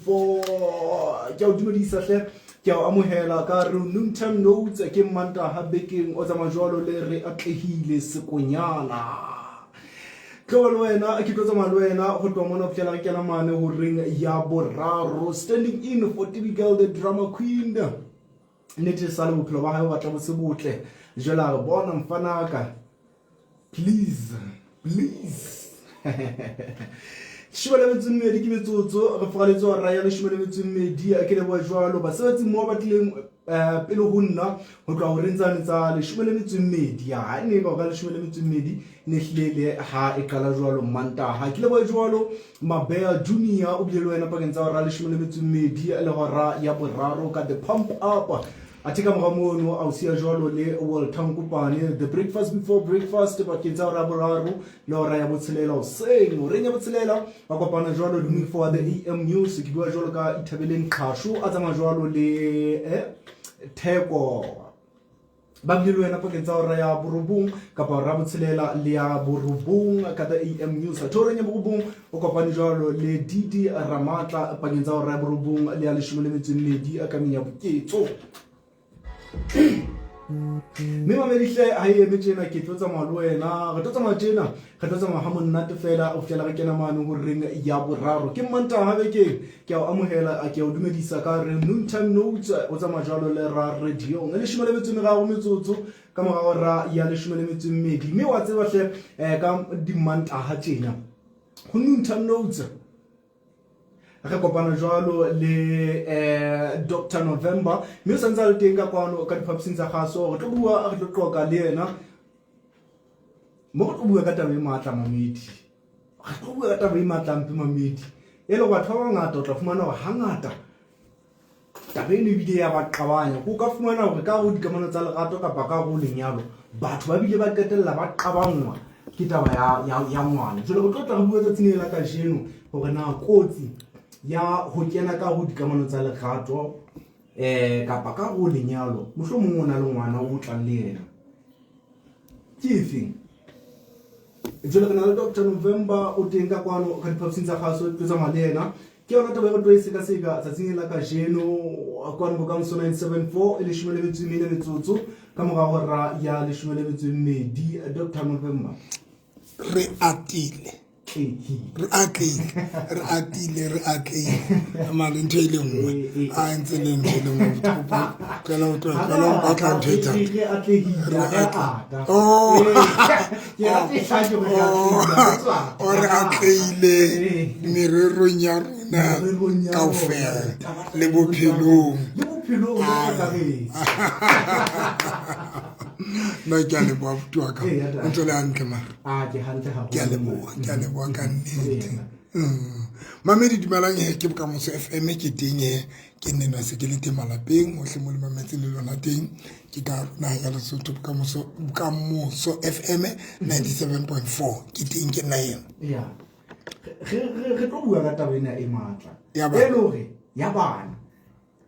2024 ke o dumedisa hle ke o amohela ka re noontime notes ke Mantaha bekeng o tsama jwalo le re atlehile sekonyana tlo le wena ke tlo tsama le wena go tloa mona fela ke kena mane ho ring ya boraro standing in for typical the drama queen nete sa le bophelo ba hae ba tla bo se botle jela re bona mfanaka please Shibele metsumedi ke metsotso re fogaletso ra ya le shibele metsumedi ke le boa jwalo ba sebetsi mo ba tlileng pele ho nna ho tloa ho rentsane tsa le shibele metsumedi ya ne ka le shibele metsumedi ne hlele ha e qala jwalo Mantaha ke le boa jwalo Mabea Junior o bile le wena pakeng tsa ra le shibele metsumedi le hora ya boraro ka the pump up atika moramono au sia jwalo le Walter Kupane the breakfast before breakfast pakeng tsa ra boraro le hora ya botshelela o seng o renya botshelela ba kopana jwalo le for the AM news ke bua jwalo ka Ithabeleng Qhashu a tsama jwalo le Theko ba bile le wena pakeng tsa hora ya borobong kapa ra botshelela le ya borobong ka the AM news a thorenya borobong o kopane jwalo le Didi Ramatla pakeng tsa hora ya borobong le ya leshome le metsemmedi a kameng ya boketso me mamedihle ha e metjena ke tlotsa malwena re tlotsa matjena re tlotsa ha monnate fela o fela re kena mane ho ring ya boraro ke Mantaha bekeng ke o amohela ke o dumedisa ka re noontime notes o tsama jwalo le ra radio le leshome le metsotso ka mora ra ya leshome le metsemmedi me wa tseba hle ka di Mantaha tjena ho noontime notes re kopana jwalo le Dr November me o santsa le teng ka kwano ka diphaposing tsa gaso re tlo bua re tlo qoka le yena mo go bua ka taba e matla mamedi re tlo bua ka taba e matla mpe mamedi e le batho ba bangata o tla fumana hore hangata taba e ne bile ya ba qabanya go ka fumana hore ka go dikamano tsa lerato kapa ka go lenyalo batho ba bile ba qetella ba qabangwa ke taba ya ngwana jole go tla re bua tsa tsinela ka jeno hore na kotsi ya ho kena ka ho dikamano tsa lerato kapa ka go lenyalo mohlomong o na le ngwana o tlang le yena ke efeng jole kana le Dr November o teng ka kwano ka diphaposing tsa gaso tlo tsamaya le yena ke yona taba go tlo e seka tsa tsingela ka jeno kwano ka 974 le shome le metsotso ka mora hora ya le shome le metsemmedi Dr November re atile mali ntho ile nngwe a ntse le ntho ile nngwe kana o batla ntho etsa re atlehile mererong ya rona kaofela le bophelong na ke a leboha buti wa ka o ntse le hantle mara ke a leboha ka nnete mamedi dumelang ke Bokamoso FM ke teng ke nne na se ke le teng malapeng hohle mo le mametseng le lona teng ke ka na ya Lesotho Bokamoso FM 97.4 ke teng ke nna ena re tlo bua ka taba ena e matla e lore ya bana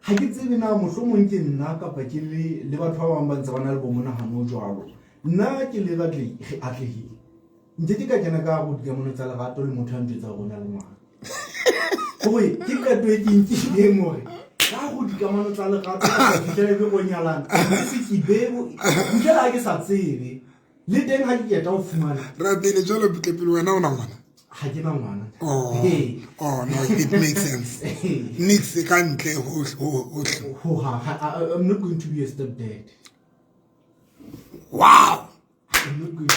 ha ke tsebe na mohlomong ke nna kapa ke le batho ba bang ba ntse bana le bomona hano jwalo nna ke le batle re atlehile ntse ke ka kena ka go dikamano tsa lerato le motho a ntse tsa rona le ngwana hore ke ka twe ke ntse more ka go dikamano tsa lerato ka fitlhele be go nyalana se ke bebo ntla ke sa tsebe le teng ha ke yeta o fumana ra dile jalo bitlepele wena ona ngwana ha ke na ngwana oh no it makes sense nix ka ntle ho I'm not going to be a stepdad. Wow, I'm not going to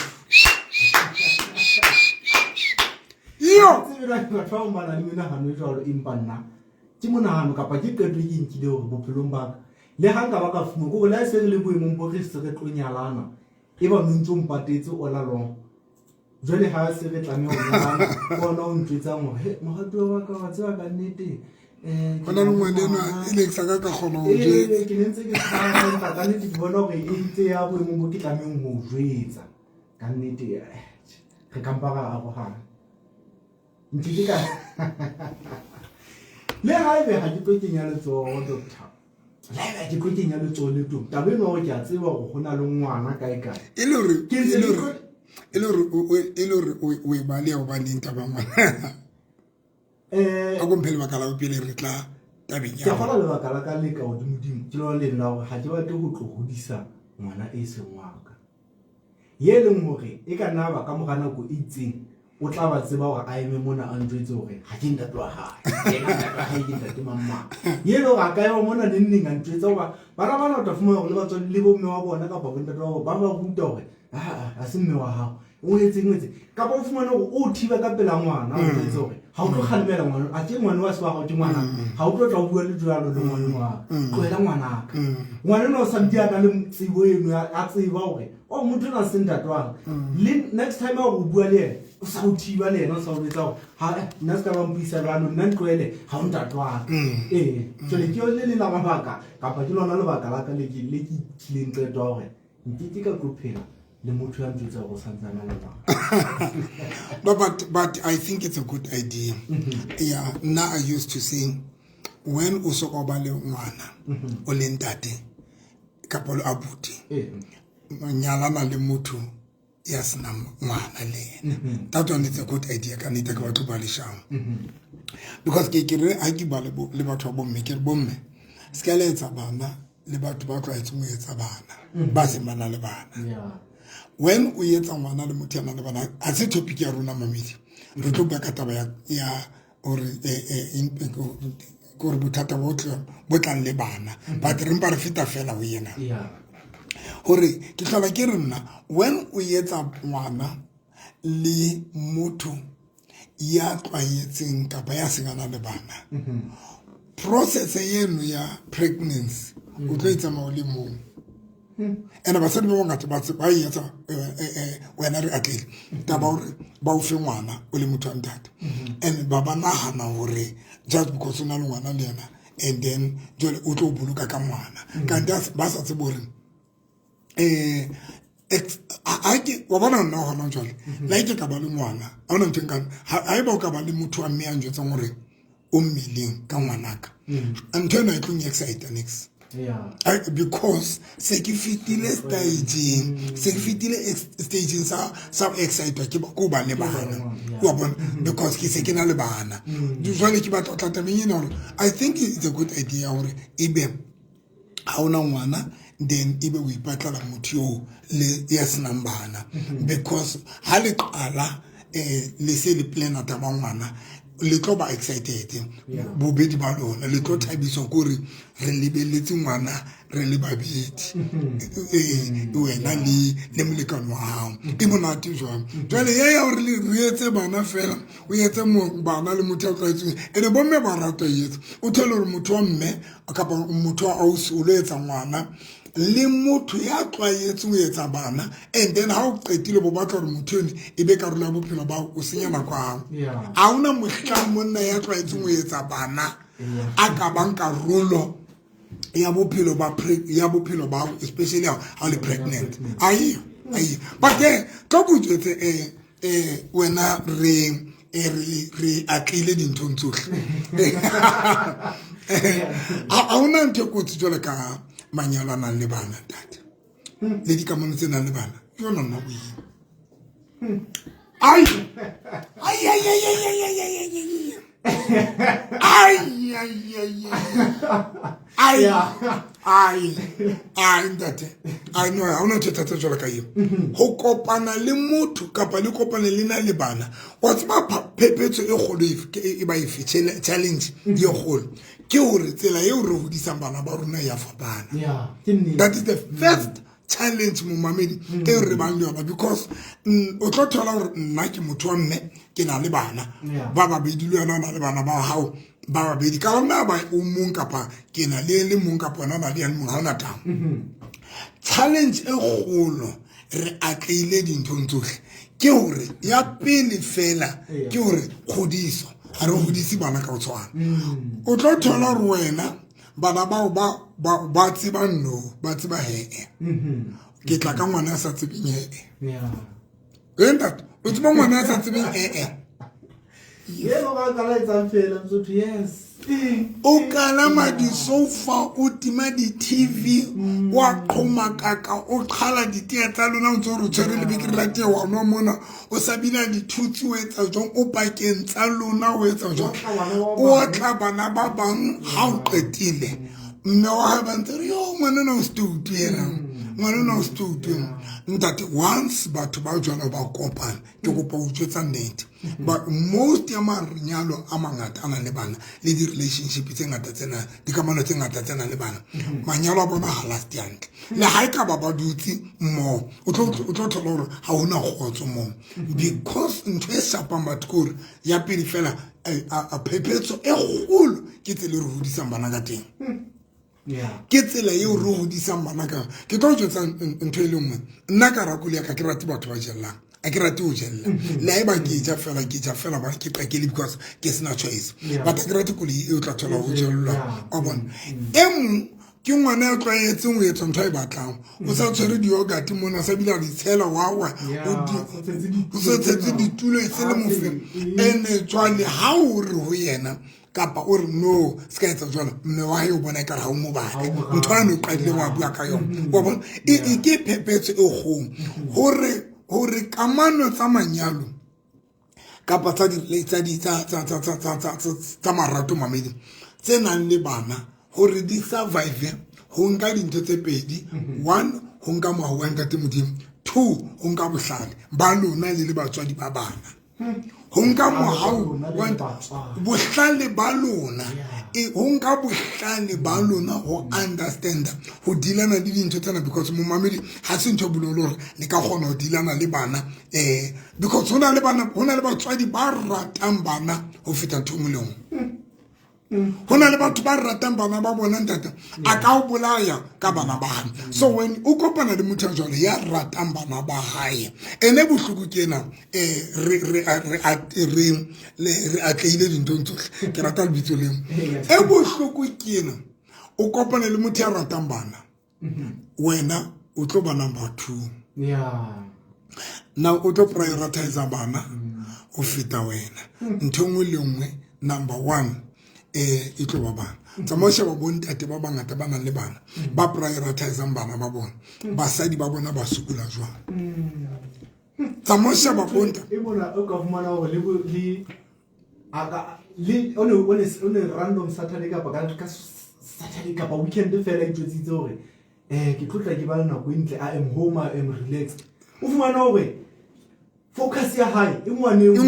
yo ba twa mana le mena hano jwalo empa nna ke monahano kapa ke qetwe ke nkile hore bophelong ba ka le hanga ba ka fuma go la se le boemong bo re se re tlo nyalana e ba ntse mpatetse o la long jole ha se re tlame ho nyalana bona o ntwetsa mo he mohato wa ka wa tswa ka nnete hona le ngwana e le ka kgona ho je ke ntse ke tsana ka nnete ke bona hore e ntse ya boemong bo ke tlameng ho jwetsa ka nnete re kampara a go hana ntse ka le haebe ha ke tlo kenya letsoho doctor le haebe ke tlo kenya letsoho le tong tabe no ke a tseba go hona le ngwana kae kae e le hore o e ba le o ba leng taba ngwana a go mphele bakala ba pele re tla tabeng ya fala le bakala ka le ka odimodimo ke lo le nna gore ga ke batle go tlo godisa ngwana e seng waka ye leng hore e ka nna ba ka mogana go itseng o tla ba tseba gore a eme mona a ntwetse gore ga ke ntate wa hae yena ntate wa hae ke ntate mamma ye lo ga ka yo mona neng a ntwetsa ba bana bana o tla fuma gore le batswadi le bomme wa bona ka ba ntate wa ba ba ruta gore a se mme wa hao o etseng ka ba o fumana gore o thiba ka pela ngwana o ntwetse gore ha o tlo kgalemela ngwana a ke ngwana wa se wa go ke ngwana ha o tlo tla bua le jalo le ngwana wa tloela ngwana ka ngwana no sa dia ka le tsebo eno a tseba gore o motho na se ntate wa le next time a go bua le o sa o thiba le ena o sa o betsa gore ha nna se ka ba mpisa jalo nna ntloele ha o ntate wa so le ke le la mabaka kapa ke lona lebaka la ka le ke kileng qetwa gore nke ka tlo phela le motho ya ntse go santsana le ba but I think it's a good idea. Yeah, now I used to say when o so go ba le ngwana o le ntate kapa le abuti nyala na le motho ya sena ngwana le that one is a good idea ka nita ka batho ba le shang because ke re a ke ba le batho ba bomme ke bomme skeletsa bana le batho ba tla etseng etsa bana ba se bana le bana when we yetsa ngwana le motho ya na le bana a se topic ya rona mamedi re tlo ba ka taba ya or gore bothata bo tlang le bana but re mpa re feta fela ho yena hore ke tlola ke re nna when o yetsa ngwana le motho ya tlwaetseng kapa ya sengana le bana process eno ya pregnancy o tlo itsa maole mo ena ba sedi ba ngata ba tse ba yetsa wena re atlile taba hore ba o fe ngwana o le motho a ntate and ba ba nahana hore just because o na le ngwana le yena and then jole o tlo boloka ka ngwana ka nda ba sa tse bore a ke wa bona nna hona jole la ke ka ba le ngwana a ona nteng ka ha e ba o ka ba le motho a mme a njwetsa gore o mmeleng ka ngwanaka antona e tlo excited next because se ke fitile staging sa excited ke ba ko ba le bana wa bona because ke se ke na le bana jwale ke batla tla tabeng ena I think it's a good idea hore ebe ha ona ngwana then ibe o ipatla motho yo le yes nambana because ha le qala le se le plan ata ba ngwana le tlo ba excited bobedi ba lona le tlo thabiswa gore re lebeletse ngwana re le babedi wena le molekano wa hao ke monate jwang jwale ye ya hore re etse bana fela o etse bana le motho a tlwaetseng ene bomme ba rata yetsa o thole hore motho wa mme kapa motho wa ausi o le etsa ngwana le motho ya tlwaetseng o etsa bana and then ha o qetile bo batla hore motho ene e be karolo ya bophelo ba o senya nako hao a una mohla monna ya tlwaetseng o etsa bana a ka banka rolo ya bophelo ba especially how le pregnant ai but ka botsetse wena re atlile dinthong tsohle a una ntse kotsi jole ka manyalo na le bana tata le di kamano tse nang le bana yona nna bo ai ntate I know ha ona tsheta jwala ka eo ho kopana le motho kapa le kopana le na le bana wa tsaba phephetso e kgolo e ba e fitshele challenge e kgolo ke hore tsela eo re hodisang bana ba rona ya fapana that is the first challenge mo mamedi e re bang le yona because o tlo thola hore nna ke motho wa mme ke na le bana ba babedi le yona na le bana ba hao ba babedi ka ona ba o mong kapa ke na le mong kapa ona na le mong ha ona tang challenge e kgolo re atleile dinthong tsohle ke hore ya pele fela ke hore khodiso ha re hodisi bana ka o tshwana o tlo thola hore wena bana bao ba tseba no ba tseba he ke tla ka ngwana sa tsebeng he enda o tseba ngwana sa tsebeng o kalama di-sofa o tima di-tv wa qhomakaka o qhala ditea tsa lona o ntse o re tshwere lebekere la tee wa nwa mona o sa bina dithutsi o etsa jwang o pakeng tsa lona o etsa jwang o otla bana ba bang ha o qetile mme wa hae ba ntse re yo ngwanena o setoutu ena ngwanena o setoutu ntate once batho ba jwalo ba kopana ke kopa o tshwetsa nnete but most ya marinyalo a mangata a nang le bana le di-relationship tse ngata tsena dikamano tse ngata tsena le bana manyalo a bona ha last yantle le ha e ka ba ba dutse mmoho o tlo thola gore ha hona kgotso moo because ntho e shapang batho ke gore ya pele fela a phephetso e kgolo ke tsela e re hodisang bana ka teng ke tsela eo re hodisang bana ka ke tlo jwetsa ntho e le nngwe nna ka rakole ya ka ke rate batho ba jellang a ke rate ho jella le ha eba ke ja fela ba ke qakele because ke sena choice but ke rate koloi e o tla thola ho jellwa wa bona ke ngwana o tlwaetseng o etsa ntho a e batlang o sa tshwere di-yogurt mona sa bile a di tshela wawa o sa tshetse ditulo e se le mofeng ene jwale ha o re ho yena kapa o re no se ka etsa jwalo mme wa hae o bona e ka re ha o mo batla ntho a ne o qadile wa bua ka yona wa bona e ke phephetso e kgolo hore kamano tsa manyalo kapa tsa marato mamedi tse nang le bana hore di survive ho nka dintho tse pedi one ho nka moa wa ntate modimo two ho nka bohlale ba lona le batswadi ba bana ho nka mohau bohlale ba lona ho nka bohlale ba lona ho understand ho dilana le dintho tsena because momamedi ha se ntho bololo hore le ka kgona ho dilana le bana because hona le batswadi ba ratang bana ho feta ntho mo leng hona le batho ba ratang bana ba bona ntata a ka o bolaya ka bana ba hae so when o kopana le motho jwale ya ratang bana ba hae ene bohloko kena re atleile dintho tsohle ke rata lebitso leo e bohloko kena o kopana le motho ya ratang bana wena o tlo ba number 2 now o tlo prioritize bana o feta wena ntho nngwe le nngwe number 1 e tlo ba bana tsamosha ba bontate ba bangata ba nang le bana ba prioritize bana ba bona basadi ba bona ba sukula jwang tsamosha ba bonta e bona o ka fumana hore le one random Saturday ka Saturday ka weekend fela e tshwetsitse hore ke tlotla ke ba le nako entle I am home I am relaxed o fumana hore focus ya hae e ngwaneng go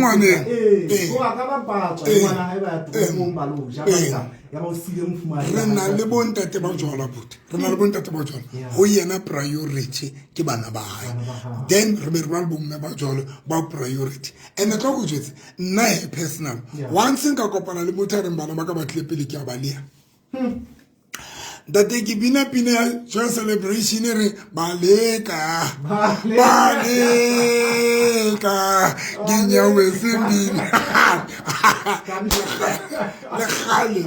ka ba patsa ngwana hae ba mo mbalo ja ba ya ba o sile mfumana re na le bontate ba jwala buti re na le bontate ba jwala ho yena priority ke bana ba hae then re be re ba bomme ba jwala ba priority and tlo go jwetse nna personal once nka kopana le motho re bana ba ka ba tle pele ke a balea date ke bina joy celebration re baleka ginyawe simbini le khale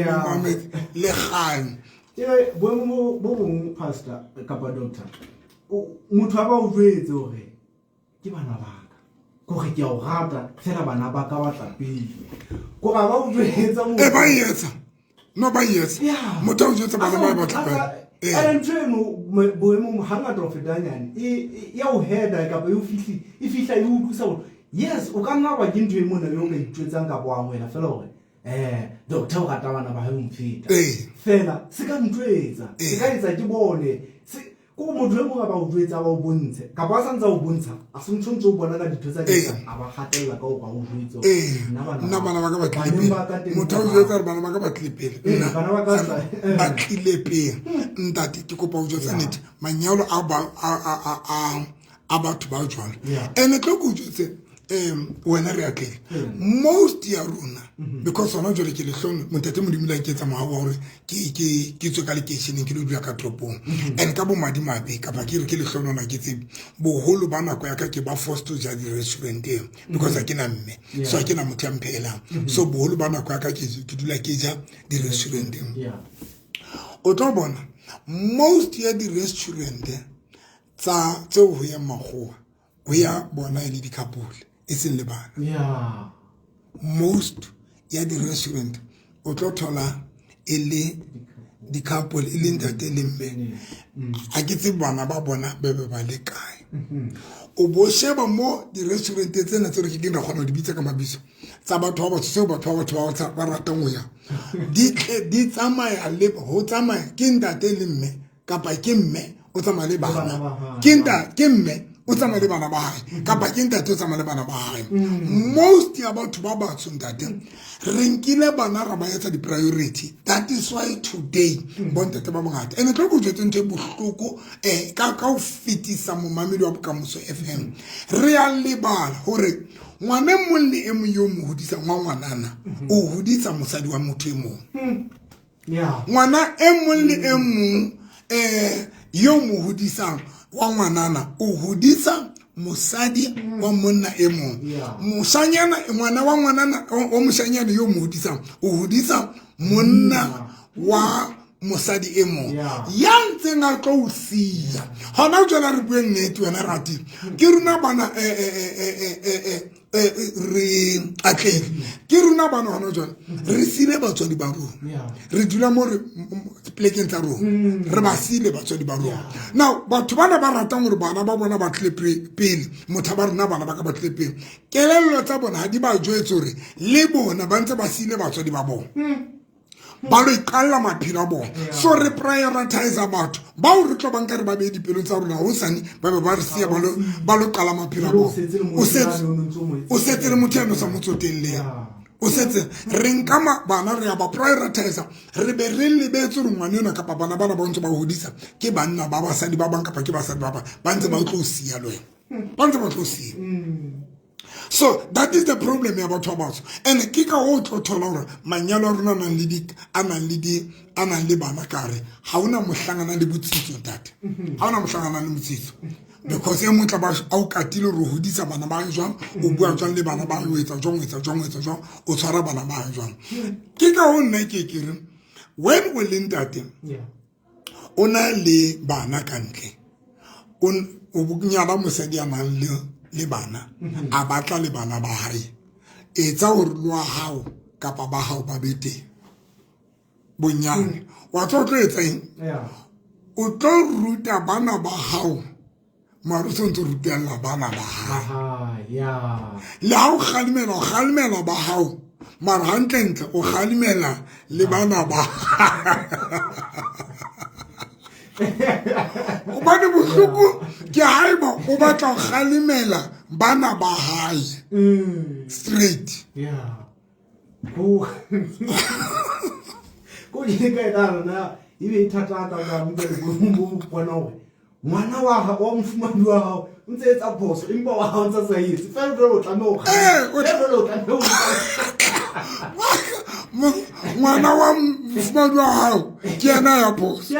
Mohammed le khale bo pastor kapa doctor motho a ba o jwetse hore ke bana baka gore ke a o rata fela bana baka ba tlapile go ba o jwetsa mo ba yetsa no ba yes motho o jwetsa bana ba tlapile Treno boemo hangata o fetanyane ya o header kapa yo fihla yo utlwisa hore yes o ka nna ba ke ntho e mona yo ka itjwetsang ka boa wena fela hore doctor o ka tabana ba ha o mfeta fela se ka ntwetsa se ka etsa ke bone ko motho e mo ba o jwetsa ba o bontshe ka ba sa ntse o bontsha a se ntse o bona ka ditho tsa ditsa a ba khatella ka o ba o jwetsa nna bana ba ka ba tlepele motho o jwetsa bana ba ka ba tlepele bana ba ka ba tlepele ntate ke kopa o jwetsa nete manyalo a batho ba jwala ene tlo go jwetse wena re atlele most ya rona because ona jole ke le hlone montate modimula ke etsa mawa hore ke tswe ka location ke lo dula ka tropong and ka bo madimabe ka ba ke re ke le hlone ona ke tsebe boholo ba nako ya ka ke ba forced to ja di restaurant because a ke na mme so a ke na motho ya mphelang so boholo ba nako ya ka ke dula ke ja di restaurant o tlo bona most ya di restaurant tsa tseo ho ya magoa ho ya bona le dikapole e seng le bana most ya di-restaurant o tlo thola e le di-couple e le ntate le mme a ke tsebe bana ba bona be ba le kae o bo sheba mo di-restaurant tsena tse re ke ra kgona go di bitsa ka mabiso tsa batho ba batsho tseo batho ba batho ba ratang go ya di tsamaya le ho tsamaya ke ntate le mme kapa ke mme o tsamaya le bana ke mme o tsamaya le bana ba hae kapa ke ntate o tsamaya le bana ba hae most ya batho ba batsho ntate re nkile bana ra ba etsa di-priority. That is why today bontate ba bongata ene tlo go jwetse ntho e bohloko ka o fetisa momamedi wa Bokamoso FM re a lebala hore ngwane mong le e mong yo mo hodisa ngwanana o hodisa mosadi wa motho e mong ngwana e mong le e mong yo mo hodisang wa ngwanana o hodisa mosadi wa monna e mong moshanyana ngwana wa ngwanana o moshanyana yo mo hodisang o hodisa monna wa mosadi e mong ya ntseng a tlo o sia hona jwale re bue nnete wena rati ke runa bana re atlele ke runa bana hona jwale re sile batswadi ba rona re dula mo re plekeng tsa rona re ba sile batswadi ba rona now batho bana ba ratang gore bana ba bona ba tle pele motho ba rona bana ba ka ba tle pele kelello tsa bona ha di ba jwetse gore le bona ba ntse ba sile batswadi ba bona ba lo ikalla maphelo a bona so re prioritize batho ba o re tlo banka re ba be dipelong tsa rona ho sane ba be ba re sia ba lo qala maphelo a bona o setse le motho eno sa motsotelle o setse re nka bana re a ba prioritize re be re lebetse re ngwane yona kapa bana bana ba ntse ba hodisa ke banna ba basadi ba bang kapa ke basadi ba ba ntse ba tlo sia lo ena ba ntse ba tlo sia. So that is the problem ya batho ba batsho and ke ka o tlo thola hore manyalo a rona anang le bana kare ha ona mohlangana le botsitso tate ha ona mohlangana le botsitso because e motla ba a o katile re hodisa bana ba jwang o bua jwang le bana ba o etsa jwang o tshwara bana ba jwang ke ka o nna ke re when we le ntate ona le bana kantle o bunyana mosadi a nang le bana a batla le bana ba hae etsa hore lwa hao kapa ba hao ba bete bonyane wa tlo etsa eng o tlo ruta bana ba hao maro tso rutela bana ba hae le ha o kgalimela ba hao mara hantle o kgalimela le bana ba o ba le bohloko ke haeba o batla kgalimela bana ba hae straight go di ka ena na ibe thata ka mo bona hore ngwana wa ha wa mfumane wa ha o ntse etsa phoso empa wa ha o ntse sa yetse fa o tla mo ngwana wa mfumane wa hao ke yana ya phoso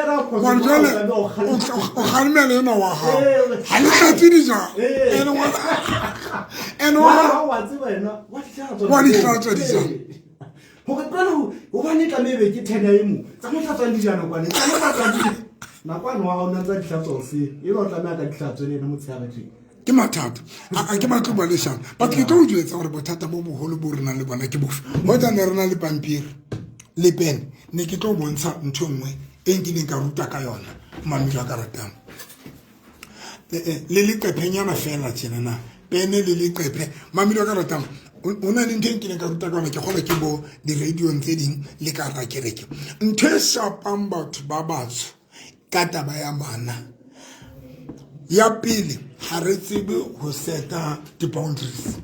wa jwale o kgalimela yena wa hao ha le kgatse di jang ene wa tseba yena wa di hlatswa di jang ho ka tsana ho ba ne tla mebe ke 10 ya imo tsa mo hlatswa di jana kwane tsa mo hlatswa na kwane wa hona tsa di hlatswa se e lo tla me ka di hlatswa le na motshaba tse ke mathata a ke matlo ba le shang ba ke tlo jwetsa gore bothata bo boholo bo rena le bona ke bofe ho tla ne rena le pampiri le pen ne ke tlo bontsha ntho nngwe e nkileng ka ruta ka yona mamela ka ratang le leqephenyana fela tjena na pene le leqephe mamela ka ratang ona le ntho e nkileng ka ruta ka yona ke kgola ke bo di-radio tse ding le ka rakereke ntho e shapang batho ba batsho ka taba ya bana ya pele ha re tsebe ho seta di-boundaries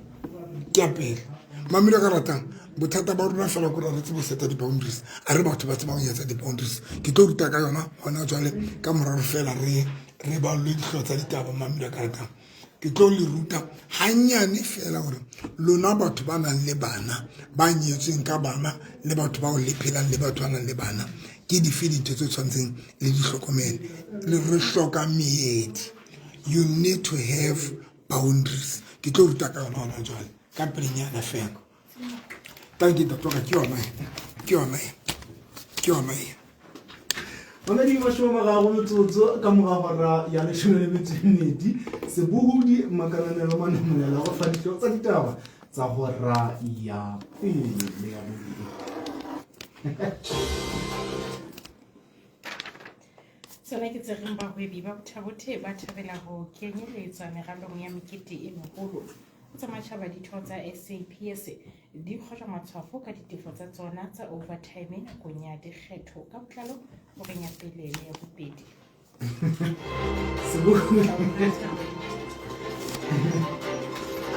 ke ya pele mamela ka ratang bothata ba rona fela gore re tsebe ho seta di-boundaries a re batho ba tseba ho etsa di-boundaries ke tlo ruta ka yona hona jwale ka moraro fela re ba le dihlooho tsa ditaba mamela ka ratang ke tlo le ruta hanyane fela gore lona batho ba nang le bana ba nyetsweng ka bana le batho ba o le phelang le batho ba nang le bana ke dife dintho tse tshwantseng le di hlokomele le re hloka meedi. You need to have boundaries. Ke tlo ruta ka yona hona jwale ka pelenyana fela thank you doctor ke yona Mamedi wa shoma ga go tsotso ka moga hora ya leshome le metso e mmedi se buhudi makananelo manamolela go fa ditlo tsa ditaba tsa hora ya pele ya bobedi. Sona ke tsereng bahwebi ba bothabothe ba thabela ho kenyeletswa meralong ya mekete e meholo tsa matjhaba ditho tsa SAPS di kgotla matshwafo ka ditefo tsa tsona tsa overtime nakong ya dikgetho ka botlalo horeng ya pele le ya bobedi.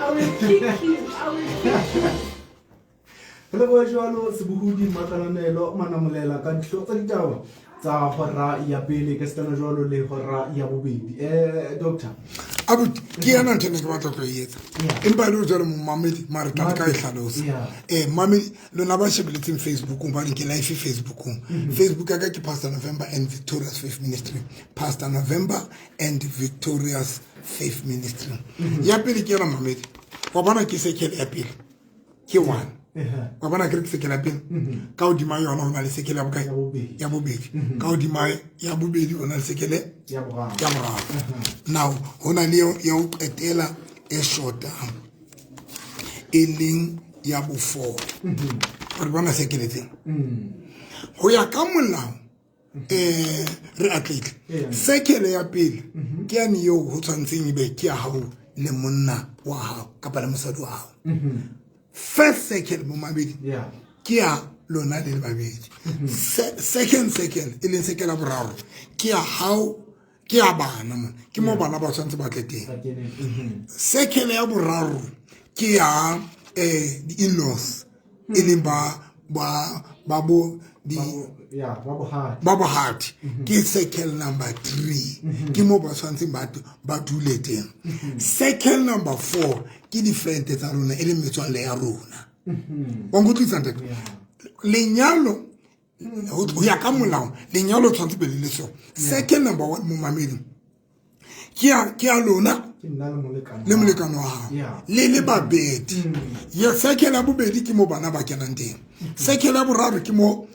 I will kick you. Re go jwalo Sebohodi Makananelo manamolela ka dihlooho tsa ditaba tsa hora ya pele ke setana jwalo le hora ya bobedi. Doctor abuti ke yana ntho ne ke batla go etsa empa le jalo momamedi mara tla ka ihlalosa mamedi lona ba shebeletseng Facebook ba re ke live Facebook Facebook ka ke Pastor November and Victorious Faith Ministry, Pastor November and Victorious Faith Ministry. Ya pele ke yana mamedi wa bona ke sekele ya pele ke one wa bona ke sekele ya pele ka o dima yona ona le sekele ya bokae ya bobedi ka o dima ya bobedi ona le sekele ya boraro. Now hona le ya o qetela e shorta e leng ya bo 4 re bona sekele teng ho ya ka molao re atlete sekele ya pele ke ya ni yo ho tshwantseng be ke ya hao le monna wa hao kapa le mosadi wa hao. First second mo mabedi ke ya lona le babedi. Second e leng sekele ya boraro ke ya hao ke ya bana mo ke mo bana ba tshwantse ba tleteng. Sekele ya boraro ke ya the in-laws e leng babo hati ke circle number 3 ke mo ba tshwantse ba dule teng. Circle number 4 ke different tsa rona e le metswalle ya rona wa ngutlisa ntate lenyalo ho ya ka molao lenyalo tshwantse be le so. Circle number 1 mo mamedi ke ya lona le molekano wa hao le babedi ya circle ya bobedi ke mo bana ba kenang teng. Circle ya boraro ke mo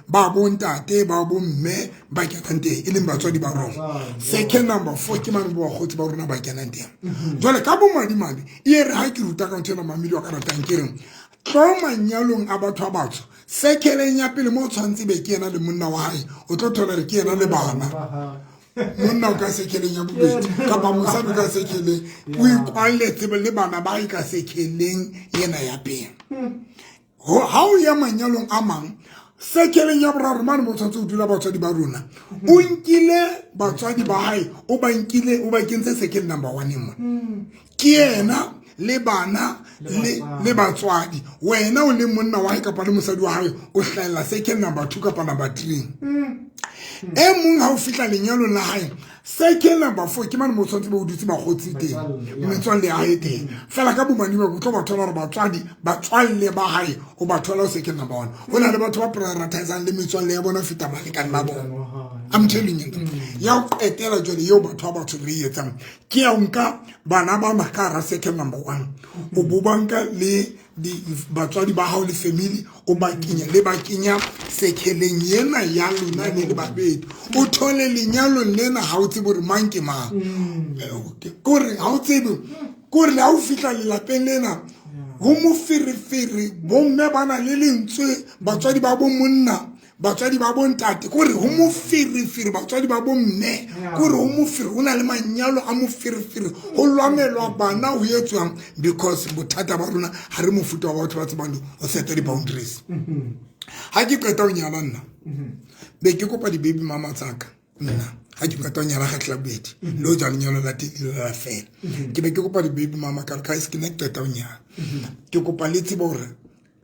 ba bontate ba bomme ba kenang teng e leng batswadi ba rona. Second number 4 ke mane ba khotsi ba rona ba kenang teng. Jwale ka bo madi e re ha ke ruta ka ntse na mamedi wa ka ratang ke reng tlo manyalong a batho ba batsho sekeleng ya pele mo tshwantse be ke yena le monna wa hae o tlo thola re ke yena le bana monna o ka sekeleng ya bobedi kapa mosadi ka sekeleng o ikwaletse le bana ba ka sekeleng yena ya pele. Ha o ya manyalong a mang sekeleng ya boraro mane mo tshwantse o dula batswadi ba rona o nkile batswadi ba hae o ba kentse sekele number 1 mo ke yena le bana le batswadi wena o le monna wa hae kapa le mosadi wa hae o hlahela sekele number 2 kapa number 3 e mong ha o fihla lenyalo la hae. Second number 4 ke mane mo tshwantse ba o dutse ba khotsi teng metswalle ya hae teng fela ka bomani ba go tlo ba thola re batswalle ba hae o ba thola o second number 1 hona le batho ba prioritizang le metswalle ya bona fita balekane ba bona. I'm telling you ya etela jole yo batho ba batho re etsang ke ya nka bana ba makara second number 1 o bubanka le di batswadi ba hao le family o ba kenya sekeleng yena ya lona le babedi o thole lenyalo lena ha o tsebe re mang ke mang kore ha o tsebe kore la o fitla le lapeng lena ho mo firifiri bomme bana le lentswe batswadi ba bo monna batswadi ba bo ntate kore ho mo firifiri batswadi ba bo mme kore ho mo firi una le manyalo a mo firifiri ho lwamelwa bana ho etswang because bothata ba rona ha re mofuta wa batho ba tsebang o set the boundaries. Ha ke qeta o nyala nna be ke kopa di baby mama tsaka nna ha ke qeta o nyala ga tlabedi lo ja lenyalo la la fela ke be ke kopa di baby mama ka ka se connect qeta o nyala ke kopa le tsebo hore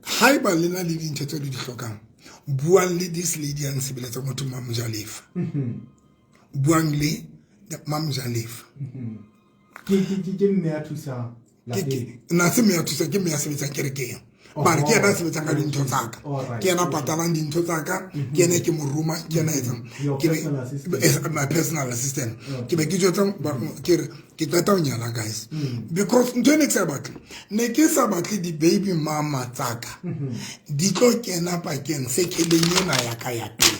ha iba lena le dintho tse di hlokang buang le this lady and sebeletsa motho Mama Jalefa buang le Mama Jalefa ke mme ya thusa la na se me ya thusa ke me ya sebetsa kerekeng ba re ke yana sebetsa ka dintho tsaka ke yana patalang dintho tsaka ke yana ke moruma ke yana etsang ke my personal assistant ke be ke jotsa ke tata o nyala guys because ntho ne ke sa batle ne ke sa batle di baby mama tsaka di tlo kena pakeng sekeleng yena ya ka ya pele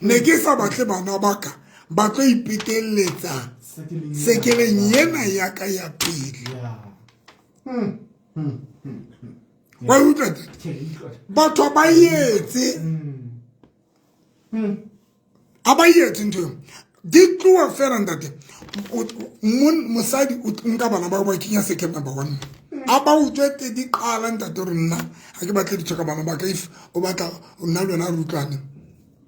ne ke sa batle bana baka ba tlo ipeteletsa sekeleng yena ya ka ya pele wa utlwa batho ba yetse a ba yetse ntho di tloa fela ntate mosadi nka bana ba ba kenya second number 1 a ba utswetse di qala ntate re nna ha ke batle di tsheka bana ba ka if o batla o nna lona re utlwane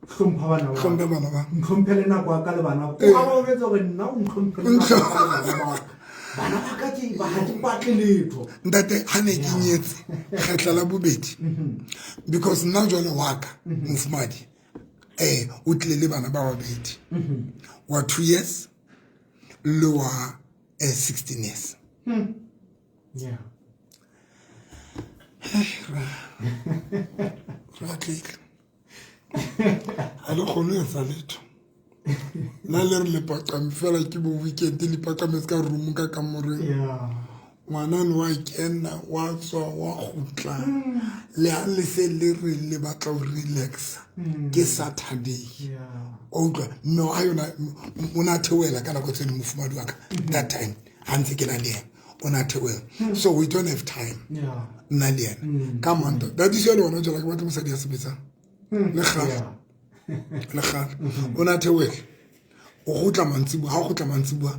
hlompha bana ba ntlhomphele nako ya ka le bana o ga ba betsa gore nna o ntlhomphele bana ba ka ke ba ha di batle letho ntate ha ne ke nyetse kgetla la bobedi because nna jwale wa ka mofumadi o tle le bana ba babedi wa 2 years le wa 16 years yeah right alo khone ya letho na le re le pakame fela ke bo weekend le pakame ska room ka kamore ngwana no wa kena wa tswa wa khutla le a le se le re le batla o relax ke Saturday okay no ayona una thewela kana go tsene mofumadi wa ka that time hanse ke na le ona thewela so we don't have time na le come on that is your one jala ke batla mosadi ya sebetsa le kha ona thewela o gotla mantsibu ha o gotla mantsibu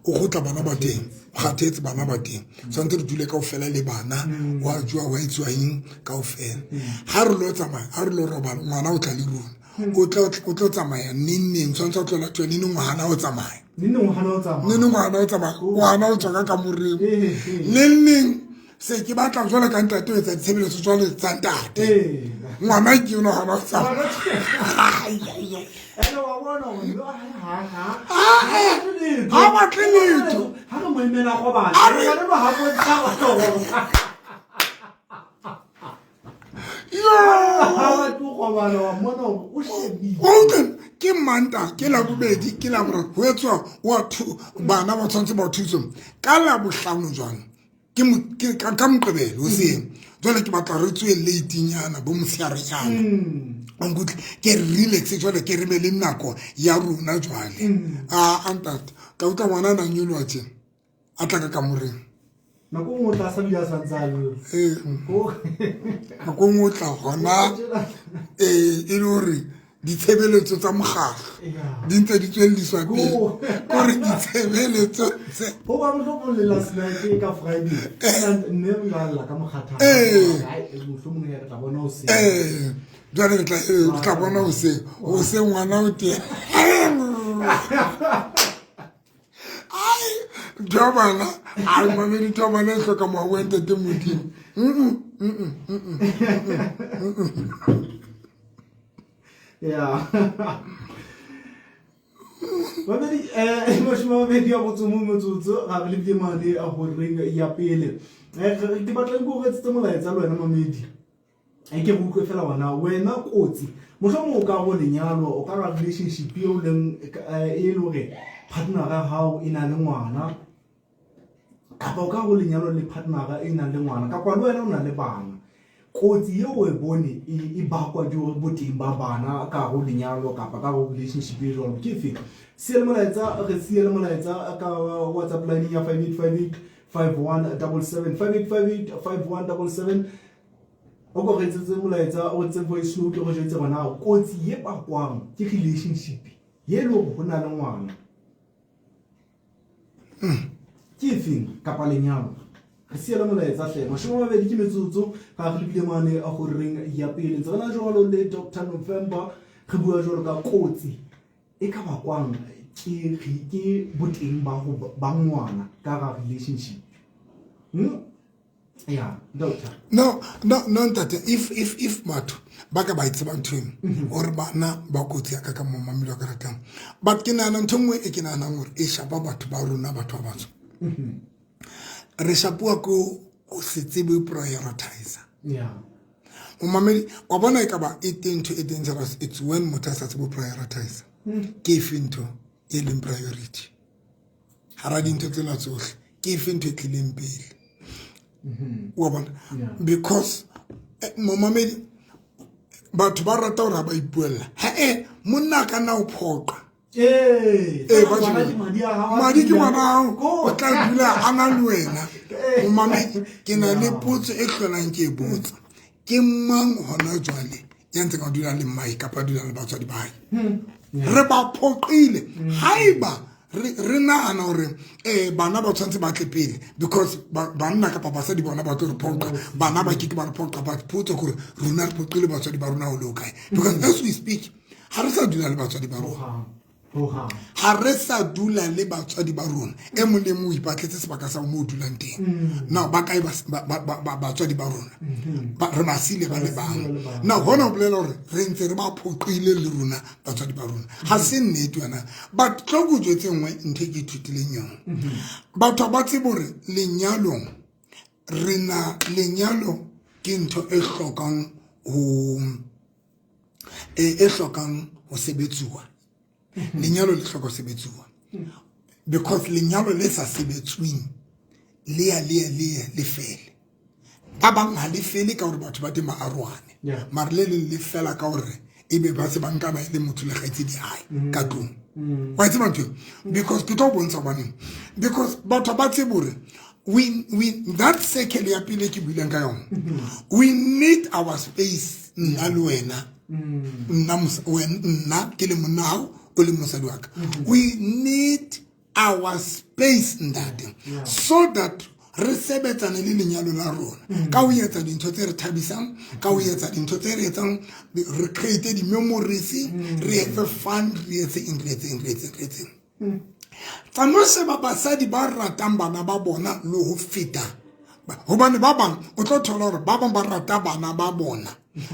o gotla bana ba teng kgathetse bana ba teng santse re dule ka ofela le bana wa jwa wa itswa eng ka ofela ha re lo tsamaya ha re lo robala ngwana o tla le rona o tlo tsamaya neng santse o tlo la tswene neng ngwana o tsamaya ngwana o tswa ka moreng neng se ke batla jwale ka ntate o etsa ditshebeletso jwale tsa ntate ngwana ke yona hana o tsamaya ha ba tleletso ha re mo emela go bana ba ha bo tsa ke manta ke la bobedi ke la bora ho etswa wa bana ba tshwantse ba thuso ka la bohlano jwana ke ka Moqebelo o se jwale ke batla re tswe late nyana bo mosiare nyana ngutli ke relax jwale ke re be le nako ya rona jwale antat ka uta ngwana na nyolo atse atla ka moreng nako mo tla sa bia sa tsalo nako mo tla gona e lori ditshebeletso tsa mogala di ntse di tswelliswa pele gore ditshebeletso ho ba mo tlo le last night ka Friday nne ngala ka mogata mo ya tla bona o se jwale tla bona o se ngwana o te ai jobana ai mamedi jobana e hloka mo wente te modimo yeah babedi mo babedi ya botso mo motsotso ga re le di mane a go ringa ya pele di batla go re tse mo laetsa le wena mamedi ke go utlwe fela wena kotsi mohlomong o ka go lenyalo o ka ga relationship e o leng e le gore partner ga hao ina le ngwana kapa o ka go lenyalo le partner e ina le ngwana kapa le wena o na le bana kotsi eo e bone e bakwa di gore boteng ba bana ka go lenyalo kapa ka go relationship e jalo ke fe se le molaetsa re se le molaetsa ka WhatsApp line ya 5858 5177 5858 5177 o go re tsetse molaetsa o tse voice note go jetse bona kotsi ye bakwang ke relationship ye lo go na le ngwana ke fe kapa lenyalo re se le molaetsa hle mashomo ba bedi ke metsotso ga re le mane a go reng ya pele ntse rena jolo le Dr November re bua jolo ka kotsi e ka bakwang ke boteng ba ngwana ka ga relationship yeah doctor no ntate if batho ba ka ba itse ba ntweng or bana ba kotsi ya ka mo mamelo ka ratang but ke nana ntongwe e ke nana ngore e shapa batho ba rona batho ba batho re shapua ko se tsebe prioritizer o mamedi wa bona e ka ba e dangerous it's when motho sa tsebe prioritizer ke finto e leng priority hara dinto tsena tsohle ke finto e tlileng pele wa bona because mamedi batho ba rata hore ba ipuella monna ka na o phoqa madi ke ngwana hao o tla dula a na le wena o mame ke na le potso e hlolang ke botsa ke mang hona jwale ya ntse ka dula le mai kapa dula le batswadi ba hae re ba phoqile haiba re nahana hore bana ba tshwantse ba tle pele because banna kapa basadi bona ba tlo re phoqa bana ba ke ba re phoqa ba potso gore rona re phoqile batswadi ba rona ho le kae because as we speak ha re sa dula le batswadi ba rona ha re sa dula le batswadi ba rona e mo le mo ipatletse sebaka sa mo dulang teng now ba kae batswadi ba rona re ba sile ba le bang now hona bolela hore re ntse re ba phoqile le rona batswadi ba rona ha se nnete yana but tlo go jwetse nngwe nthe ke ithutileng yona batho ba tsebe hore lenyalong rena lenyalo ke ntho e hlokang ho sebetsuwa lenyalo le hloko sebetsuwa because lenyalo le sa sebetsuwing le fele ba bang ha le fele ka hore batho ba te maarwane mara le fela ka hore ebe ba se banka ba ile motho le gaitse di hae ka tlung wa itse motho because ke tlo bontsha bana because batho ba tsebe hore we that circle ya pele ke buileng ka yona we need our space nna le wena nna ke le monao we need our space so that re sebetsane le lenyalo la rona ka o etsa dintho tse re thabisang ka o etsa dintho tse re etsang re create di memories re have fun re etse eng tsamose ba basadi ba ratang bana ba bona le ho feta hobane ba bang o tlo thola hore ba bang ba rata bana ba bona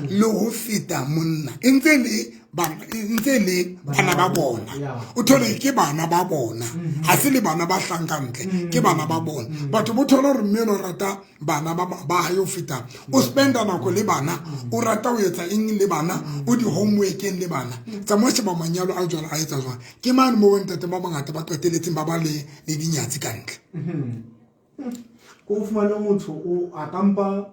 le ho feta monna ntse le bana ba bona o thole ke bana ba bona ha se le bana ba hlankantle ke bana ba bona batho bo thola hore mmelo rata bana ba hayo feta o spenda nako le bana o rata o etsa eng le bana o di homework le bana tsa mo se ba manyalo a jwala a etsa jwang ke mane mo ntate ba bangata ba qeteletseng ba ba le dinyatsi kantle ko fumana motho o akampa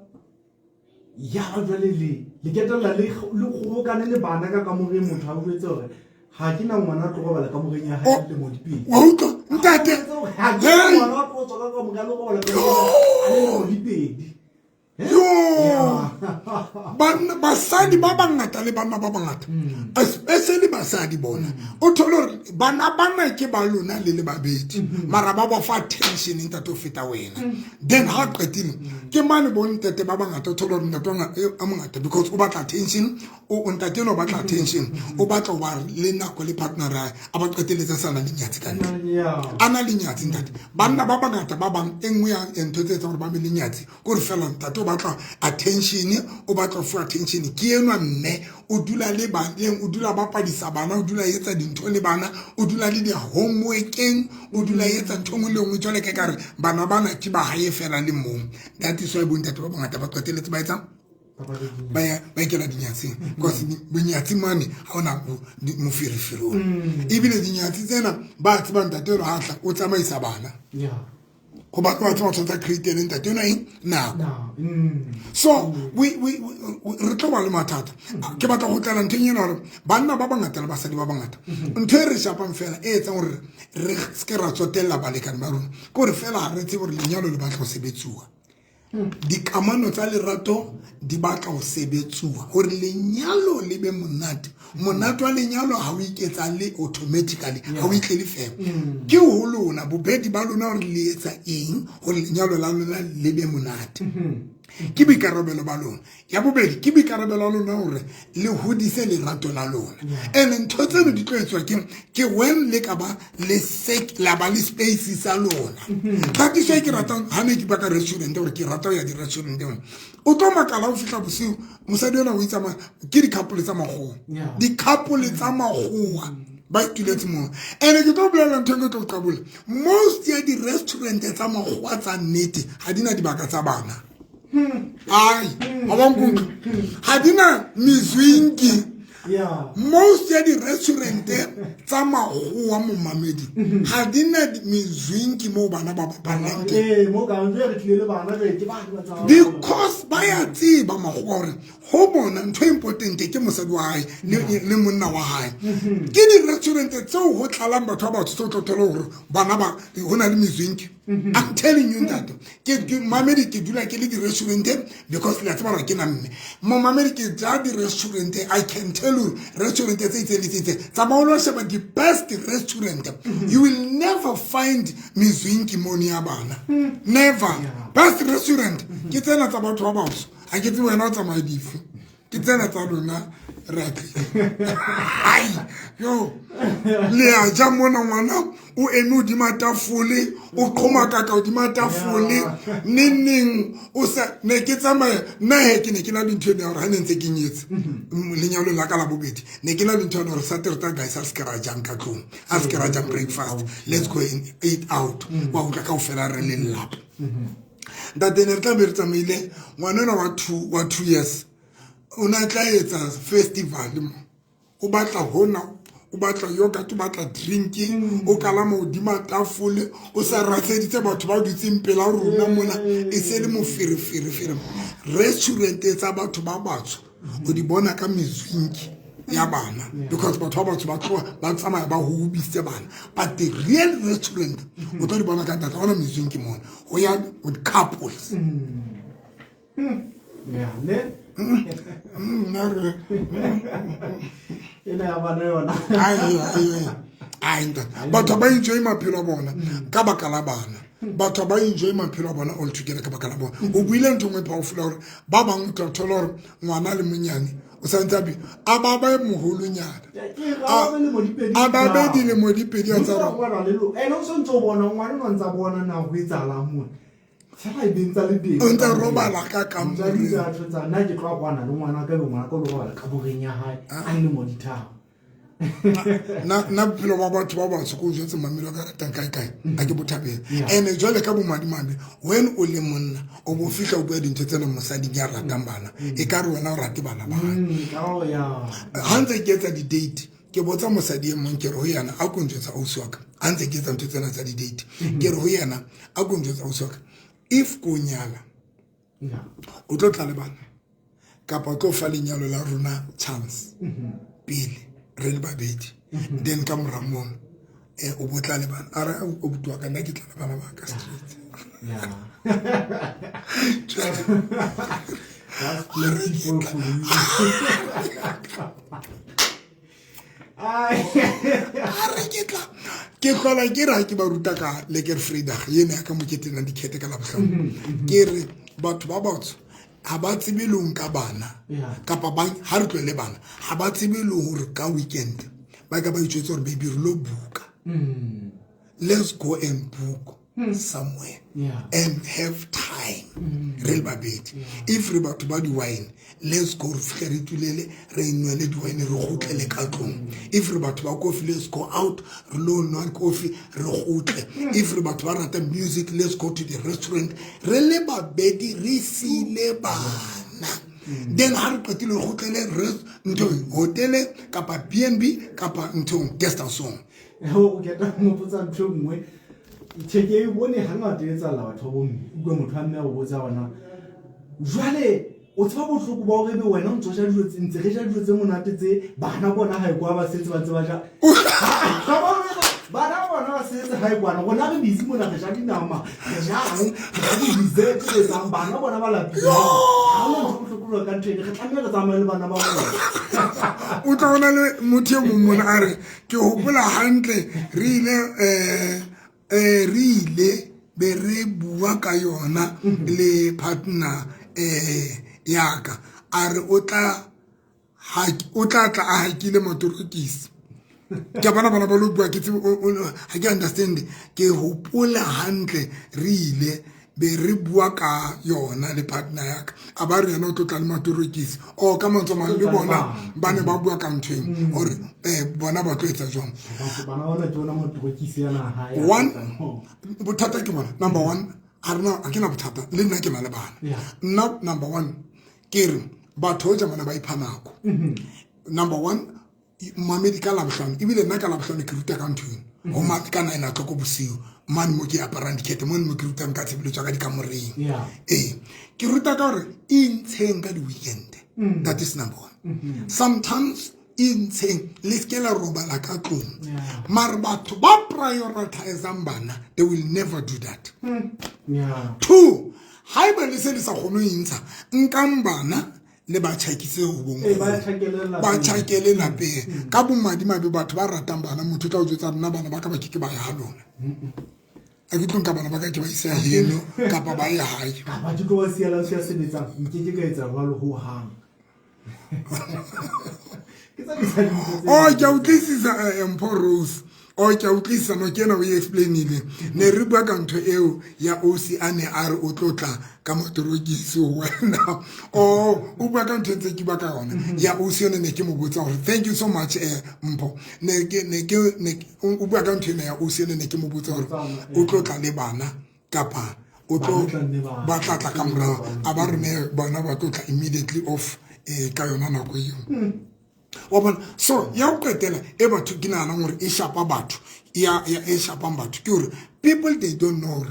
ya jwale le ketella le go kana le bana ka kamore motho a botse hore ha ke na ngwana tlo go bala kamoreng ya hae le mo dipedi wa utlwa ntate ha ke na ngwana tlo go ka kamoreng go bala kamoreng ya mo dipedi basadi ba bangata le bana ba bangata especially basadi bona o tholo bana ke ba lona le babedi mara ba ba fa attention ntate o feta wena then ha qetile ke mane bontate ba bangata o tholo ntate a mongata because o batla attention o ntate no batla attention o batla ba le nako le partner a ba qeteletsa sana le nyatsi ka nna ana le nyatsi ntate bana ba bangata ba bang engwe ya ntho tse tsa gore ba me le nyatsi go re fela ntate o batla attention o batla for attention ke enwa mme o dula le baneng o dula ba padisa bana o dula etsa dintho le bana o dula le di homeworking o dula etsa ntho ngwe le ngwe jole ke kare bana ke ba hae fela le mong that is why bontate ba bangata ba qeteletse ba etsa ba ikela dinyatsi because dinyatsi mane ha ona mofirifiro ebile dinyatsi tsena ba tseba ntate re hatla o tsamaisa bana go ba tsa create ntate yona now so we re tlo ba le mathata ke batla go tlela nteng yena hore banna ba bangata le basadi ba bangata ntho e re shapang fela e etsa gore re ske ra tsotella balekane ba rona ko re fela re tsebe gore lenyalo le batla go sebetsuwa dikamano tsa lerato di batla go sebetsuwa gore lenyalo le be monate wa lenyalo ha o iketsa le automatically ha o itle le fela ke ho lona bobedi ba lona gore le etsa eng gore lenyalo la lona le be monate ke bikarabelo ba lona ya bobedi ke bikarabelo lona hore le hodise lerato la lona ene ntho tseno di tloetswa ke when le ka ba le la ba le space sa lona ka ke se ke rata ha ne ke ba ka restaurant hore ke rata ya di restaurant o tlo makala o fitla bosiu mosadi yona o itsa ke di couple tsa magoa di couple tsa magoa ba ituletse mo ene ke tlo bolela ntho e tlo qabola most ya di restaurant tsa magoa tsa nnete ha dina dibaka tsa bana ai ha ba nkutlwa ha dina mizwinki most ya di-restaurante tsa makgowa mo mamedi ga di na mezwinki mo bana ba bapalang teng because ba ya tseba makgowa gore go bona ntho importante ke mosadi wa gae le monna wa gae ke di-restaurante tseo go tlalang batho ba batho tse o tlotlela gore bana ba go na le mezwinki. I'm telling you that mamedi ke dula ke le di-restaurante because le a tseba gore ke na mme mo mamedi ke ja di-restaurante. I can tell you restaurant tsa the best restaurant you will never find mizwinki moni ya bana never. Best restaurant ke tsena tsa batho ba baso a ke tse wena o tsamaya difu ke tsena tsa lona ai yo le a ja mona ngwana o eme o dimatafole o qhoma kaka o dimatafole neng o sa ne ke tsamaya nna he ke ne ke la dintho ne gore ha ne ntse ke nyetse lenyalo la ka la bobedi ne ke la dintho ne gore Saturday guys a se ra jang ka tlong a se ra jang breakfast let's go and eat out wa go ka o fela re le lap that the ne tla be re tsamaile ngwana wa 2 years una tla etsa festival mo o batla hona o batla yogurt o batla drinking o kala mo dimatafole o sa ratseditse batho ba dutseng pela rona mona e se le mo fere restaurant tsa batho ba batho o di bona ka mezwinki ya bana because batho ba batho ba tsamaya ba ho ubise bana but the real restaurant o tlo di bona ka data ona mezwinki mona o ya with couples yeah ne batho ba enjoy maphelo a bona ka baka la bana batho ba enjoy maphelo a bona all together ka baka la bona o buile ntho ngwe powerful gore ba bang tla thola gore ngwana le monyane o sa ntse a ba ba moholonyana a ba be di le modipedi a tsa rona ene o sontse o bona ngwana o ntse a bona na go etsala mo tsala e bentsa le teng o ntse robala ka kampo tsa tsa nna ke tloa kwana le ngwana ka ngwana ka lo robala ka boreng ya hae a le mo dithao na philo ba batho ba ba se go jetse mamelo ka ratang kae a ke bothabela ene jwale ka bo madimane when o le monna o bo fihla o bua dintho tsena mosadi ya ratang bana e ka re wena o rate bana ba ha ntse ke etsa di-date ke botsa mosadi e mong ke re ho yana a konjwetsa ausi wa ka ha ntse ke etsa ntho tsena tsa di-date ke re ho yana a konjwetsa ausi wa ka if ko nyala o tlo tla le bana kapa o tlo fa lenyalo la rona chance pele re le babedi then ka moramong o botla le bana a re o butwa ka nna ke tla le bana ba ka street that's plenty for ke tlola ke ra ke ba ruta ka le ke Vrydag yene ya ka moketena dikhete ka la bohlano ke re batho ba batho ha ba tsebe le nka bana kapa ba ha re tlo le bana ha ba tsebe le hore ka weekend ba ka ba itse gore baby re lo buka let's go and book somewhere and have time re babedi if re batho ba di wine let's go re fihle re tulele re inwele di wine re gotlele ka tlong if re batho ba coffee let's go out re lo nwa coffee re gotle if re batho ba rata music let's go to the restaurant re le babedi re sile bana then ha re qetile re gotlele ntho hotel kapa B&B kapa ntho guest house o ke ta mo botsa ntho ngwe tsheke e bone hangata etsa la batho bo go motho a mme a botsa bona jwale o tsaba bohloko ba hore be wena o ntse ja dijo ntse re ja dijo tse monate tse bana bona ha ikwa ba setse ba tseba ja bana bona ba setse ha ikwa na bona re busy mona re ja dinama ja di dessert tse tsa bana bona ba lapile ha o bohloko ka ntwe re tlamela re tsamaya le bana ba bona o tla ona le motho e mong mona a re ke hopola hantle re ile be re bua ka yona le partner yaka a re o tla tla a hakile motorokisi ke bana ba lo bua ke ha ke understand ke hopola hantle re ile be re bua ka yona le partner yaka a ba re yena o tla le motorokisi o ka motho mang le bona ba ne ba bua ka ntweng or bona ba tloetsa jwang bana bona tsona motorokisi yana ha ya one bothata ke bona number 1 arna akena bothata le nna ke na le bana not number 1 ke re batho ja mana ba iphanako number 1 Mamedi ka Labohlano ebile nna ka Labohlano ke ruta ka nthong o ma ka 9 o'clock bosiu man mo ke apara dikete mo mo ke ruta ka tshebeletso ka dikamoreng ke ruta ka hore intsheng ka di weekend that is number 1 sometimes intsheng le skela robala ka tlong mar batho ba prioritize bana they will never do that 2 haiba le se le sa kgono intsha nkang bana le ba tshakise ho bongo ba tshakele lapeng ka bomadi mabe batho ba ratang bana motho tla o jwetsa nna bana ba ka ba ke ba ya halona a ke tlong ka bana ba ka ke ba isa heno kapa ba ya hae ba tlo wa siala se sebetsa nke ka etsa jwalo ho hang oh ke utlwisisa Rose o ke utlwisisa no kena o explainile ne re bua ka ntho eo ya OC ane are o tlotla ka motorokiso wena o bua ka ntho tse ke ba ka yona ya OC ne ke mo botsa hore thank you so much Mpho ne o bua ka ntho ya OC ne ke mo botsa hore o tlotla le bana kapa o tlo ba tla ka mora a ba rene bana ba tlotla immediately off ka yona nako eo so ya o qetela e batho ke nana gore e shapa batho ya e shapang batho ke gore people they don't know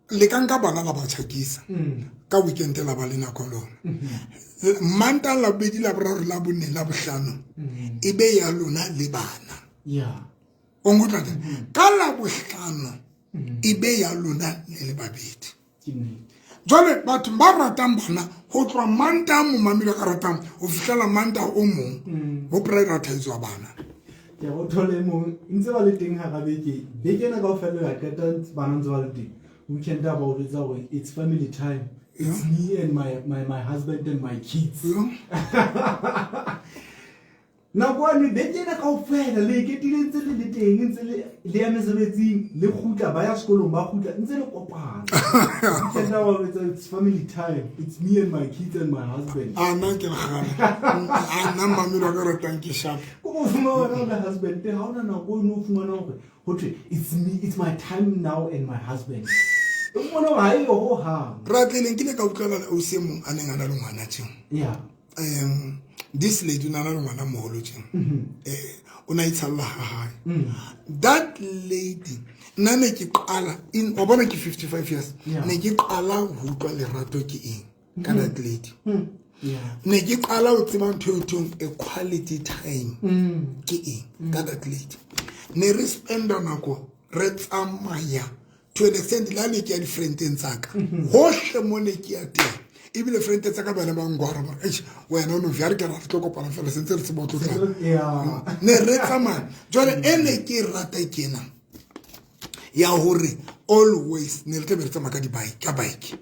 le ka nka bana la ba tshakisa ka weekend la ba le nako lona manta la bedi la boraro la bone la bohlano e be ya lona le bana o ngutla ka la bohlano e be ya lona le babedi jwale batho ba ratang bana ho tloa manta mo mamelo ka ratang o fihlela manta o mong ho prioritize wa bana ke go thole mo ntse ba le teng ha ga beke na ka o fela ka qeta bana ntse ba le teng weekend about it's family time it's me and my husband and my kids na kwani beke na ka o fela le ke tile ntse le teng ntse le ya mesebetsing le khutla ba ya sekolong ba khutla ntse le kopana it's family time it's me and my kids and my husband ana ke khana ana mamelo ka ratang ke shap go fumana the husband te ha ona na go no fumana hore hotre it's my time now and my husband o bona ha e ho ha ratleng ke le ka utlwala o se mong aneng ana le ngwana tsheng this lady nana le ngwana moholo tsheng o na itsalla ha that lady nane ke qala in o bona ke 55 years ne ke qala ho utlwa lerato ke eng ka that lady ne ke qala o tseba ntho e quality time ke eng ka that lady ne re spenda nako re tsamaya to an extent la ne ke ya different tsaka hohle mo ne ke ya teng ebile friend tsa ka bana ba ngwara ba wena no vya re ka ra tlo kopana fela sentse re se botlo ne re tsamaya jwale ene ke rata kena ya hore always ne re tebe tsamaya ka di bike ka bike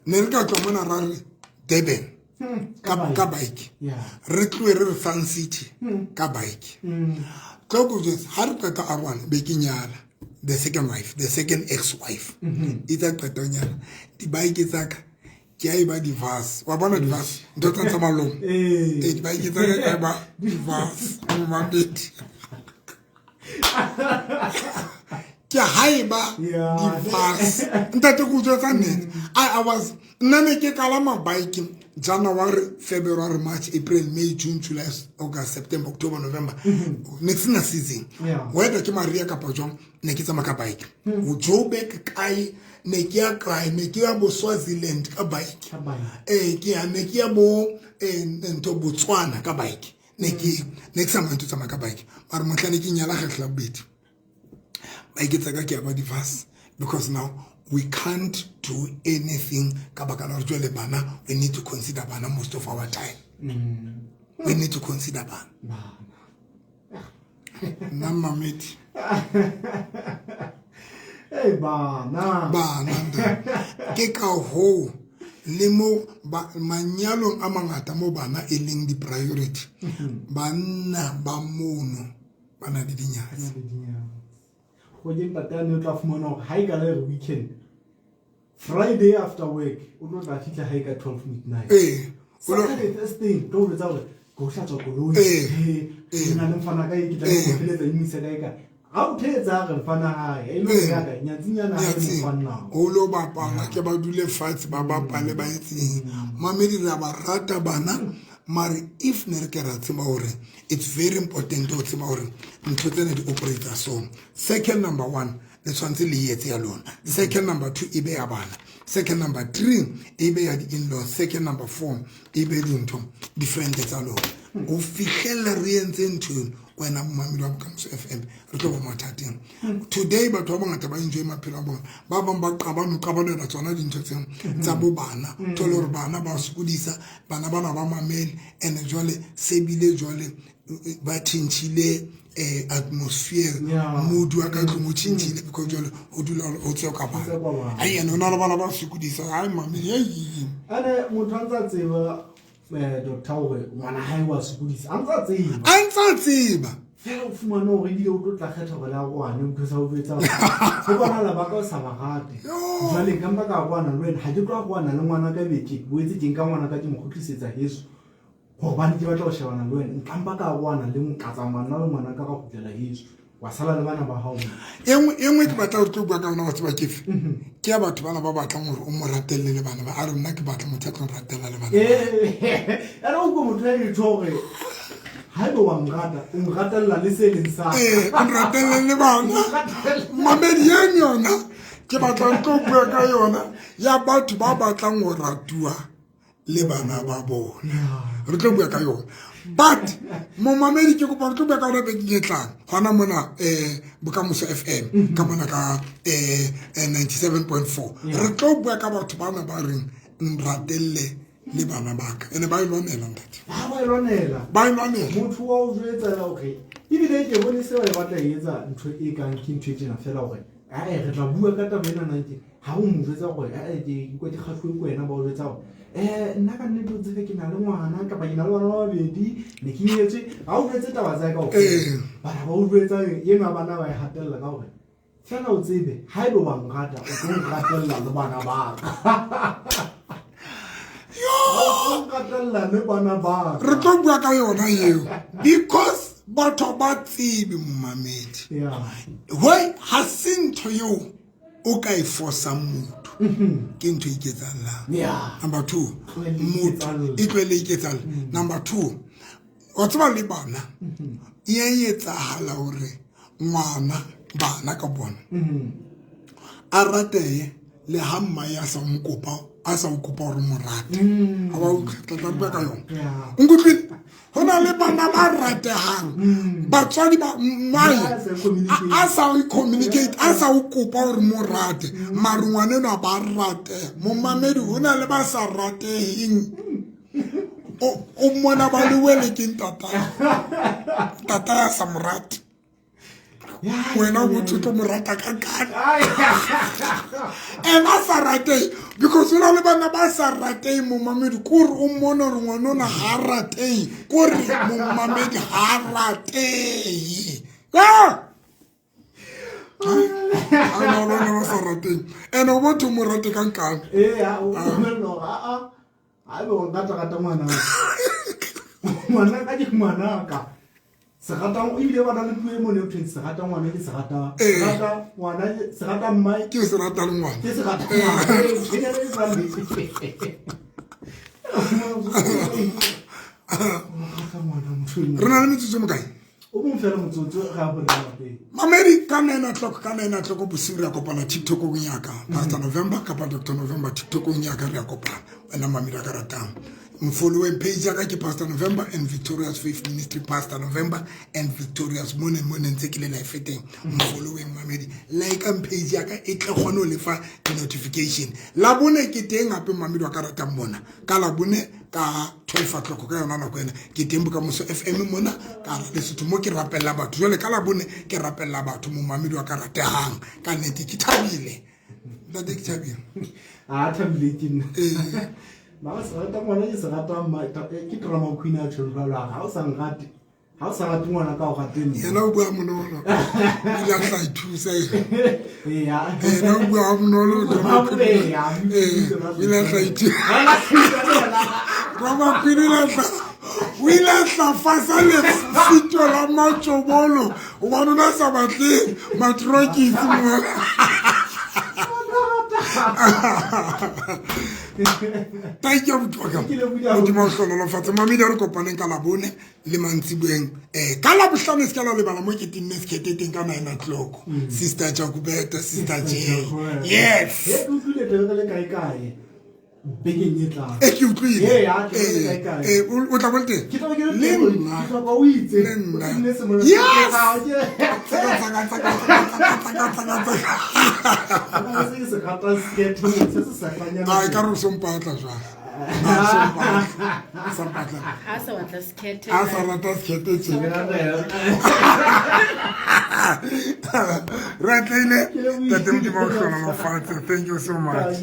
ne re ka tswa mona ra re Durban ka bike re tloe re Sun City ka bike ka go just har qeta arwana be ke nyala the second ex-wife ita qeta nyala di bike tsaka ke a ba divorce wa bona divorce ndo tsa malong di bike tsaka ka ba divorce mo mabedi ke haiba divorce ntate go tsotsa nne I was nane ke kala ma bike January, February, March, April, May, June, July, August, September, October, November. Next season. Whether ke Maria Kapajong, ne ke tsama ka bike. O Joburg kai ne ke ya kai ne ke ya bo Swaziland ka bike. Ke ya ne ke ya bo ento Botswana ka bike. Ne ke tsama ntse tsama ka bike. Mara motlane ke nyala ga club bit. Bike tsaka ke ya ba divorce because now we can't do anything. We need to consider bana most of our time. We need to consider bana. Nama mate. Hey bana. Ke ka ho lemo manyalo a mangata mo bana e leng di priority. Bana ba mono bana di dinyatsi. Go di patane o tla fumana go high gala weekend. Friday after work, o no tla fitla high ka 12 midnight. Saturday first thing, go re tsawe go hlatswa koloi. Nna le mfana ka ikitla go feletsa imise ka. Ha o thetsa re mfana hae, e lo ya ka nyatsinyana ha e mfana. O lo bapala ke ba dule fatshe ba bapale ba etseng. Mamedi ra ba rata bana mare if ne re ke ra tseba hore it's very important to tseba hore ntho tsena di operator so second number 1 le tshwantse le yetse ya lona second number 2 e be ya bana second number 3 e be ya di-in-law second number 4 e be dintho different tsa lona o fihlella re entse ntho wena mmamedi wa Bokamoso FM re tlo ba mathateng today batho ba bangata ba enjoy maphelo a bona ba bang ba qabanela tsona dintho tseng tsa bo bana tole hore bana ba sokodisa bana bana ba mamele and jwale sebile jwale ba tshintshile atmosphere mood wa ka tlong o tshintshile because jwale o dula o tseo ka bana ai ene ona le bana ba sokodisa ai mamedi ane motho a ntse tseba Dr. Hore ngwana hae wa sokodisa a ntse tseba fela o fumana hore ebile o tlo tla kgetha go la gwane o thusa o betsa go bona la baka o sa ba gate jwale ka mpa ka gwana le wena ha ke tlo gwana le ngwana ka beke bo etse keng ka ngwana ka ke mo khotlisetsa Yesu go bana ke batla go shebana le wena nka mpa ka gwana le mokatsamana le ngwana ka ga khotlela Yesu wa sala le bana ba hao engwe ke batla go bua ka ona wa tseba kefe ke ya batho bana ba batlang gore o mo ratelle le bana ba a re nna ke batla motho a tlo ratella le bana era o go motho ya dithoge ha go wa ngata o ratella le se leng sa o ratelle le bana mamedi yona ke batla go bua ka yona ya batho ba batlang go ratua le bana ba bona re tlo bua ka yona but mo mamedi ke go ba tlo bua ka ona be ke tlang gona mona Bokamoso FM ka mona ka 97.4 re tlo bua ka batho bana ba reng nratelle le bana baka ene ba ilwanela ntate ba ilwanela motho wa o jwetsa la okay ibile ke bone se wa e batla etsa ntho e kang ke ntho e tsena fela gore re tla bua ka tabena nante ha o mo jwetsa gore ke go di kgatlwe ko wena ba o jwetsa gore nna ka nne tse ke na le ngwana ka ba ke na le bana ba babedi ne ke nyetse ha o jwetse taba tsa ka o bana ba o jwetsa yena bana ba e hatella ka gore fela o tsebe ha e lo ba ngata o tlo ratella le bana ba re tlo bua ka yona eo because batho ba tsebe momamedi why ha se ntho eo o ka e fosa motho ke ntho e iketsalang number 2 motho e tlo le iketsala number 2 o tseba le bana e etsahala hore ngwana bana ka bona a rateye le hamma ya sa mkopa asa ukopa hore morate a ba o tla bua ka yona ngupile hona le bana ba ratehang batswadi ba mai asa o communicate asa o kopa hore morate marungwane no ba rate mo mamedi hona le ba sa ratehing o mona ba le wele ke tata ya sa morate wena o tlo morata ka kana ena sa rate because ona le bana ba sa rate mo mamedi kore o mona re ngwana ona ha rate kore mo mamedi ha rate ana bona sa rate ena o botho mo rate ka kana a be o ngata ngwana ka di ngwana ka Seratang ile ba le puo mo le thweng serata ngwana ke serata ngwana serata mmai ke serata le ngwana ke serata re na le metsotso mo kae o mo fela motsotso ga bo rena pe mamedi ka nena tloko bosiu re a kopana TikTok o nyaka Pastor November kapa Dr. November TikTok o nyaka re a kopana wena mamedi a ka ratang following page ya ka ke Pastor November and Victorious Faith Ministry Pastor November and Victorious mone ntse ke le live feteng following mamedi like am page ya ka e tle gone le fa notification la bone ke teng gape mamedi wa ka ratang mona ka la bone ka 12 o'clock ka yona nako ena ke teng Bokamoso FM mona ka le setho mo ke rapella batho jole ka la bone ke rapella batho mo mamedi wa ka ratehang ka nete ke thabile ntate ke thabile thabile ke ba sa rata ngwana ke se rata ke drama queen a tsholo ha o sa ngate ha o sa rata ngwana ka o gateng yena o bua monono ya tla ithusa yena o bua monono drama queen ila tla ithusa drama queen ila tla wila tla fasa le fito la machobolo o bona sa batle matrokisi mo Thank you Modimo hlonolofatse mamedi re kopaneng ka labone le mantsibueng ka la bohlano se ka la lebala mo ke tinne skete teng ka 9 o'clock sister Jakubeta sister J yes e utlwile tebe le kae kae begeng e tla e ke utlwile o tla bolte ke tla ke le nna ke tla o itse o tinne se mo yes ai ka re so mpatla jwa a sa batla skete a sa rata skete tse right lele tatem di mo hlola mo fatse thank you so much